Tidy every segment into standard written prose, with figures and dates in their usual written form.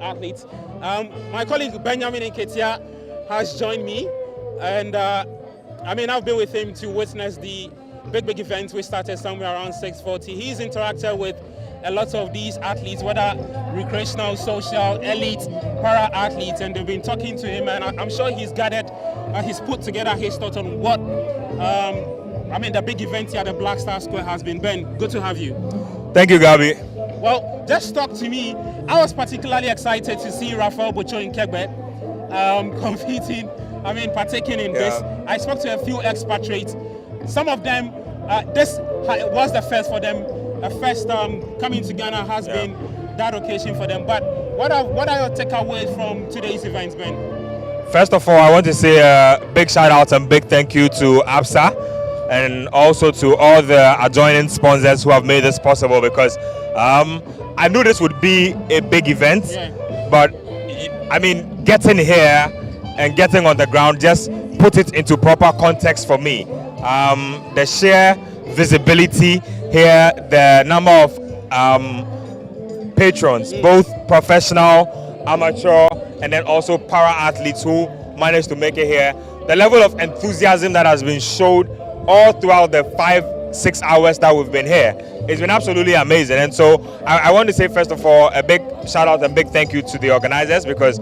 Athletes. My colleague Benjamin Nketia has joined me, and I've been with him to witness the big event. We started somewhere around 6:40. He's interacted with a lot of these athletes, whether recreational, social, elite, para athletes, and they've been talking to him, and I'm sure he's gathered, he's put together his thoughts on what the big event here at the Black Star Square has been. Ben, good to have you. Thank you, Gabi. Well, just talk to me. I was particularly excited to see Rafael Bocho in Kegbe competing, partaking in this. I spoke to a few expatriates. Some of them, this was the first for them. The first coming to Ghana has been that occasion for them. But what are your takeaways from today's events, Ben? First of all, I want to say a big shout out and big thank you to Absa and also to all the adjoining sponsors who have made this possible, because I knew this would be a big event, but getting here and getting on the ground just put it into proper context for me. The sheer visibility here, the number of patrons, both professional, amateur, and then also para athletes who managed to make it here. The level of enthusiasm that has been showed all throughout the 5-6 hours that we've been here, it's been absolutely amazing. And so I want to say, first of all, a big shout out and big thank you to the organizers, because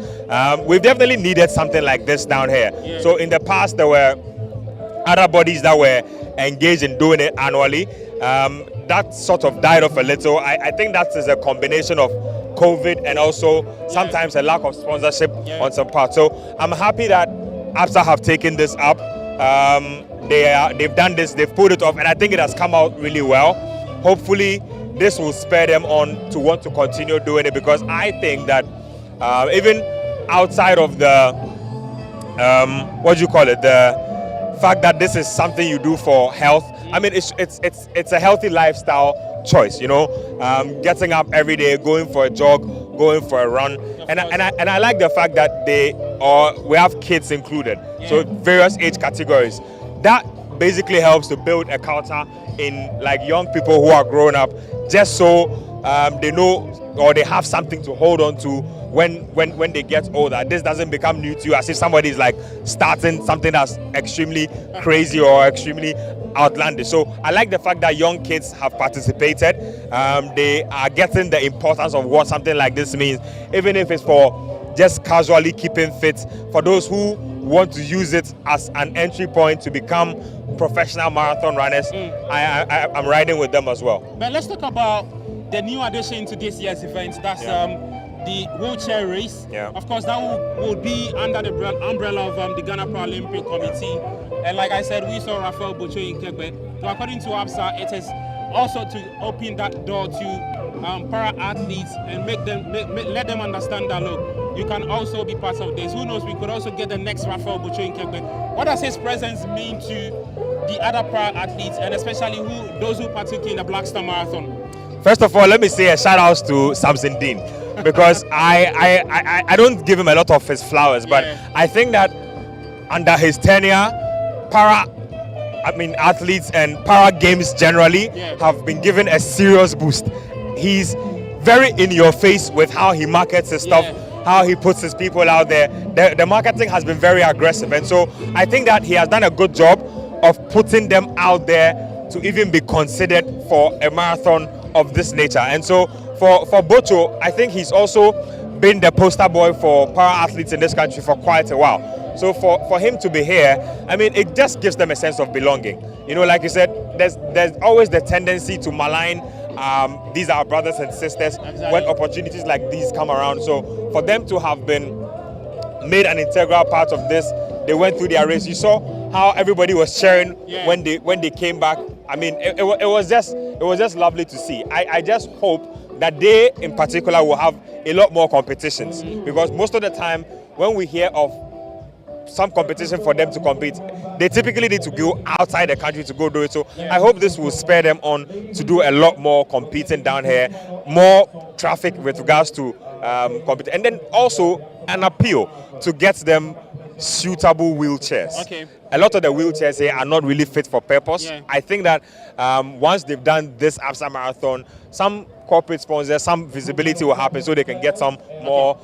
we've definitely needed something like this down here. So in the past, there were other bodies that were engaged in doing it annually. That sort of died off a little. I think that is a combination of COVID and also sometimes a lack of sponsorship on some part. So I'm happy that Absa have taken this up. They've done this, they've put it off, and I think it has come out really well. Hopefully this will spur them on to want to continue doing it, because I think that even outside of the the fact that this is something you do for health, it's a healthy lifestyle choice, getting up every day, going for a jog, going for a run, and I like the fact that we have kids included, so various age categories. That basically helps to build a culture in young people who are growing up, just so they know or they have something to hold on to when they get older. This doesn't become new to you as if somebody is starting something that's extremely crazy or extremely outlandish. So I like the fact that young kids have participated. They are getting the importance of what something like this means, even if it's for just casually keeping fit, for those who want to use it as an entry point to become professional marathon runners. I'm riding with them as well. But let's talk about the new addition to this year's event. That's the wheelchair race. Of course, that will be under the umbrella of the Ghana Paralympic Committee. And like I said, we saw Rafael Bocho in Kegbe. So according to Absa, it is also to open that door to para athletes and let them understand that, look, you can also be part of this. Who knows, we could also get the next Rafael Bocho in Kegbe. What does his presence mean to the other para athletes, and especially those who partook in the Black Star Marathon? First of all, let me say a shout out to Samson Dean, because I don't give him a lot of his flowers, but I think that under his tenure, athletes and para games generally have been given a serious boost. He's very in your face with how he markets his stuff, how he puts his people out there. The marketing has been very aggressive, and so I think that he has done a good job of putting them out there to even be considered for a marathon of this nature. And so for Bocho, I think he's also been the poster boy for para athletes in this country for quite a while. So for him to be here, it just gives them a sense of belonging. Like you said, there's always the tendency to malign these are our brothers and sisters when opportunities like these come around. So for them to have been made an integral part of this, they went through their race. You saw how everybody was cheering when they came back. It was just lovely to see. I just hope that they in particular will have a lot more competitions, because most of the time when we hear of some competition for them to compete, they typically need to go outside the country to go do it. So I hope this will spur them on to do a lot more competing down here, more traffic with regards to compete, and then also an appeal to get them suitable wheelchairs. Okay. A lot of the wheelchairs here are not really fit for purpose. Yeah. I think that once they've done this Absa Marathon, some corporate sponsors, some visibility will happen so they can get some more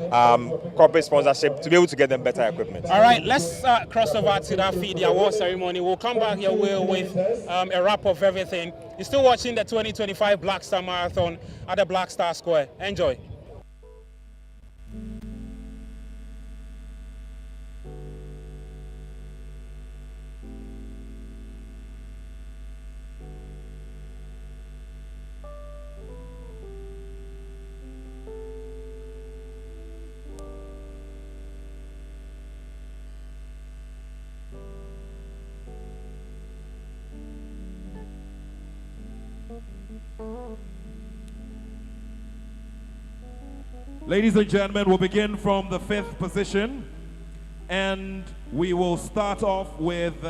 corporate sponsorship to be able to get them better equipment. All right, let's cross over to that feed, the award ceremony. We'll come back here with a wrap of everything. You're still watching the 2025 Black Star Marathon at the Black Star Square. Enjoy. Ladies and gentlemen, we'll begin from the 5th position, and we will start off with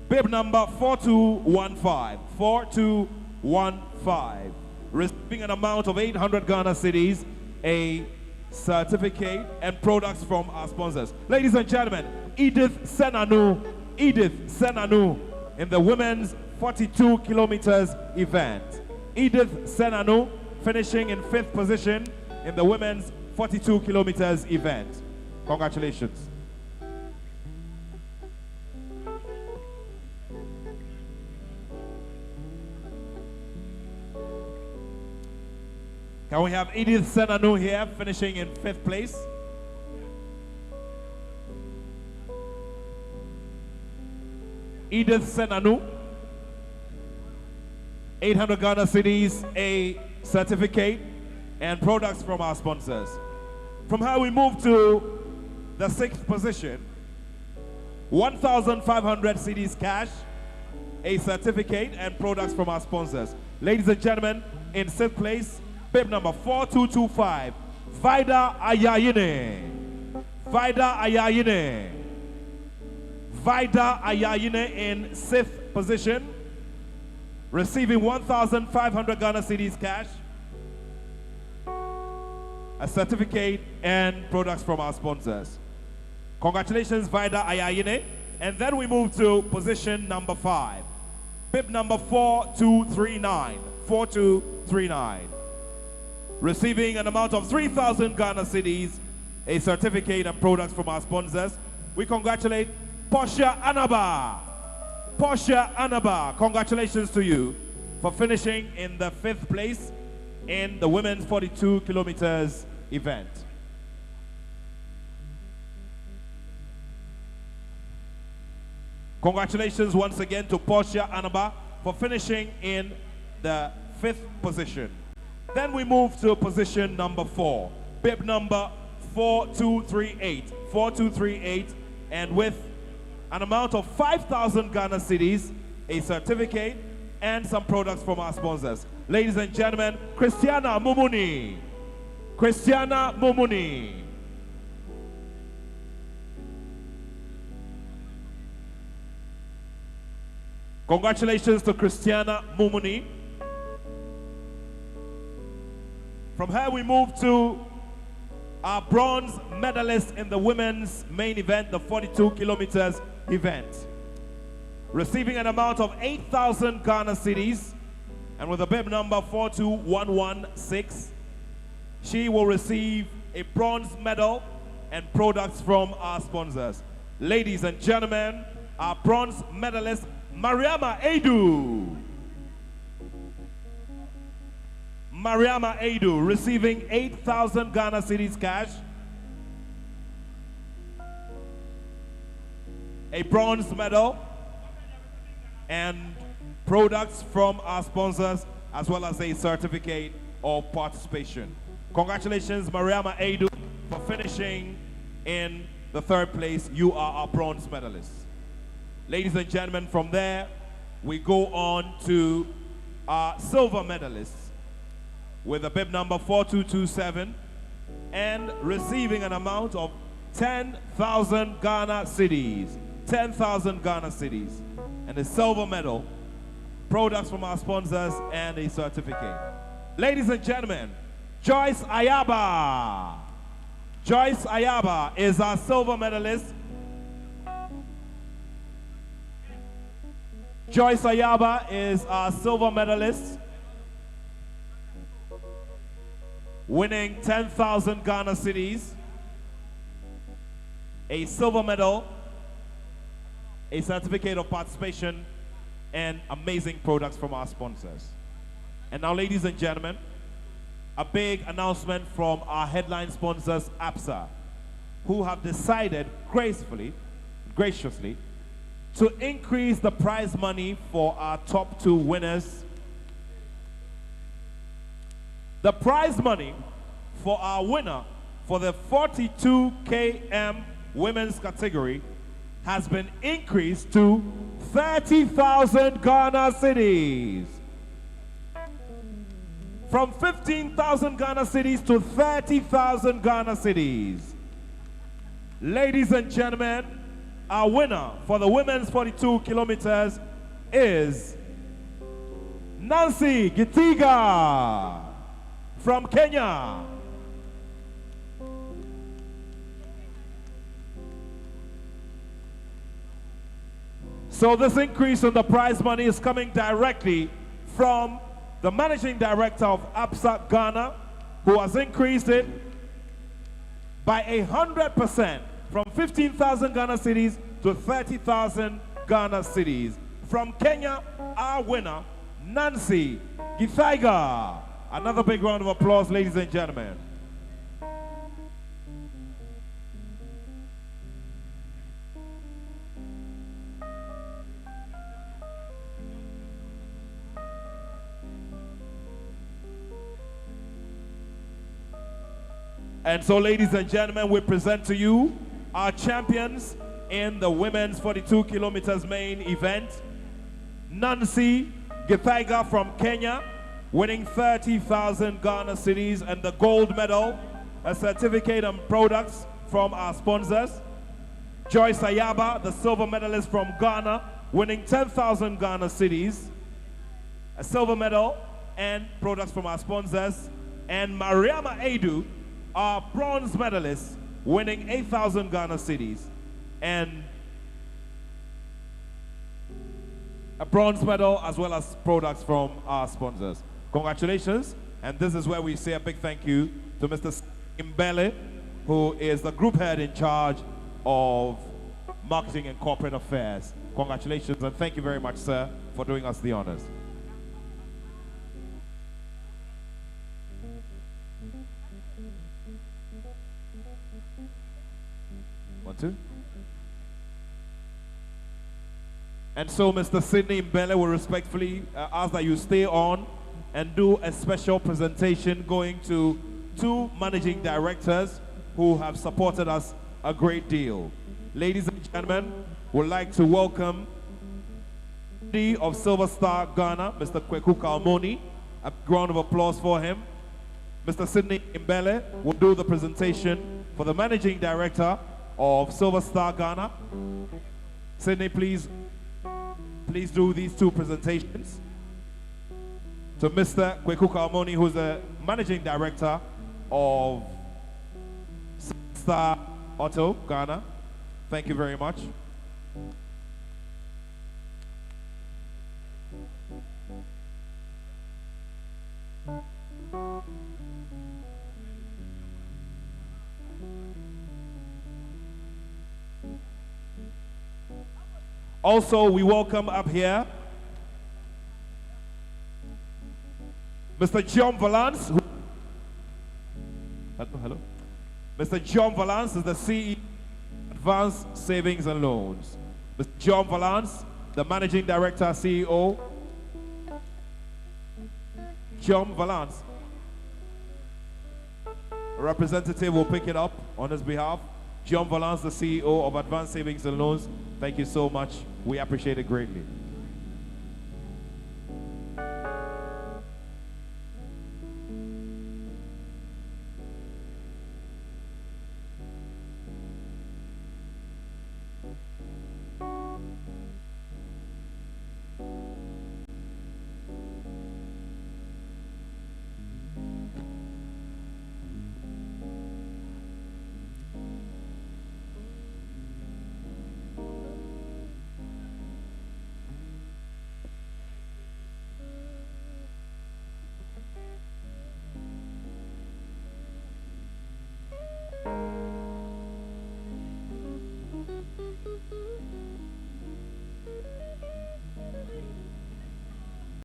bib number 4215. 4215. Receiving an amount of 800 Ghana cedis, a certificate, and products from our sponsors. Ladies and gentlemen, Edith Senanu in the women's 42 kilometers event. Edith Senanu finishing in 5th position in the women's 42 kilometers event. Congratulations. Can we have Edith Senanu here finishing in 5th place? Edith Senanu, 800 Ghana cedis, a certificate, and products from our sponsors. From here we move to the 6th position. 1,500 cedis cash, a certificate, and products from our sponsors. Ladies and gentlemen, in 6th place, bib number 4225, Vida Ayayine. Vida Ayayine. Vida Ayayine in 6th position, receiving 1,500 Ghana cedis cash, a certificate, and products from our sponsors. Congratulations, Vida Ayayine. And then we move to position number 5. Bib number 4239. 4239. Receiving an amount of 3,000 Ghana cedis, a certificate, and products from our sponsors. We congratulate Portia Anaba. Portia Anaba, congratulations to you for finishing in the 5th place in the women's 42 kilometers event. Congratulations once again to Portia Anaba for finishing in the 5th position. Then we move to position number 4, bib number 4238. 4238, and with an amount of 5,000 Ghana cedis, a certificate, and some products from our sponsors. Ladies and gentlemen, Christiana Mumuni. Christiana Mumuni. Congratulations to Christiana Mumuni. From here we move to our bronze medalist in the women's main event, the 42 kilometers event. Receiving an amount of 8,000 Ghana cedis, and with a bib number 42116, she will receive a bronze medal and products from our sponsors. Ladies and gentlemen, our bronze medalist, Mariama Edu. Mariama Edu receiving 8,000 Ghana cedis cash, a bronze medal, and products from our sponsors, as well as a certificate of participation. Congratulations, Mariama Edu, for finishing in the 3rd place. You are our bronze medalist. Ladies and gentlemen, from there, we go on to our silver medalists with a bib number 4227 and receiving an amount of 10,000 Ghana cedis. 10,000 Ghana cedis. And a silver medal, products from our sponsors, and a certificate. Ladies and gentlemen, Joyce Ayaba. Joyce Ayaba is our silver medalist. Joyce Ayaba is our silver medalist, winning 10,000 Ghana cedis, a silver medal, a certificate of participation, and amazing products from our sponsors. And now, ladies and gentlemen, a big announcement from our headline sponsors, Absa, who have decided graciously, to increase the prize money for our top 2 winners. The prize money for our winner for the 42 km women's category has been increased to 30,000 Ghana cedis. From 15,000 Ghana cedis to 30,000 Ghana cedis. Ladies and gentlemen, our winner for the women's 42 kilometers is Nancy Gitiga from Kenya. So this increase in the prize money is coming directly from the managing director of Absa Ghana, who has increased it by 100% from 15,000 Ghana cedis to 30,000 Ghana cedis. From Kenya, our winner, Nancy Githaiga. Another big round of applause, ladies and gentlemen. And so, ladies and gentlemen, we present to you our champions in the women's 42 kilometers main event. Nancy Githaiga from Kenya, winning 30,000 Ghana cedis and the gold medal, a certificate and products from our sponsors. Joyce Ayaba, the silver medalist from Ghana, winning 10,000 Ghana cedis, a silver medal and products from our sponsors. And Mariama Edu, our bronze medalist, winning 8,000 Ghana cedis and a bronze medal as well as products from our sponsors. Congratulations. And this is where we say a big thank you to Mr. Imbele, who is the group head in charge of marketing and corporate affairs. Congratulations and thank you very much, sir, for doing us the honors. Two. And so Mr. Sidney Mbele will respectfully ask that you stay on and do a special presentation going to 2 managing directors who have supported us a great deal. Ladies and gentlemen, we'd like to welcome the of Silver Star Ghana, Mr. Kweku Kalmoni. A round of applause for him. Mr. Sidney Mbele will do the presentation for the managing director of Silver Star Ghana. Sydney, please do these 2 presentations. To Mr. Kweku Kalmoni, who's the managing director of Silver Star Auto Ghana. Thank you very much. Also, we welcome up here Mr. John Valance. Hello. Mr. John Valance is the CEO of Advanced Savings and Loans. Mr. John Valance, the Managing Director, CEO. John Valance. A representative will pick it up on his behalf. John Valance, the CEO of Advanced Savings and Loans. Thank you so much. We appreciate it greatly.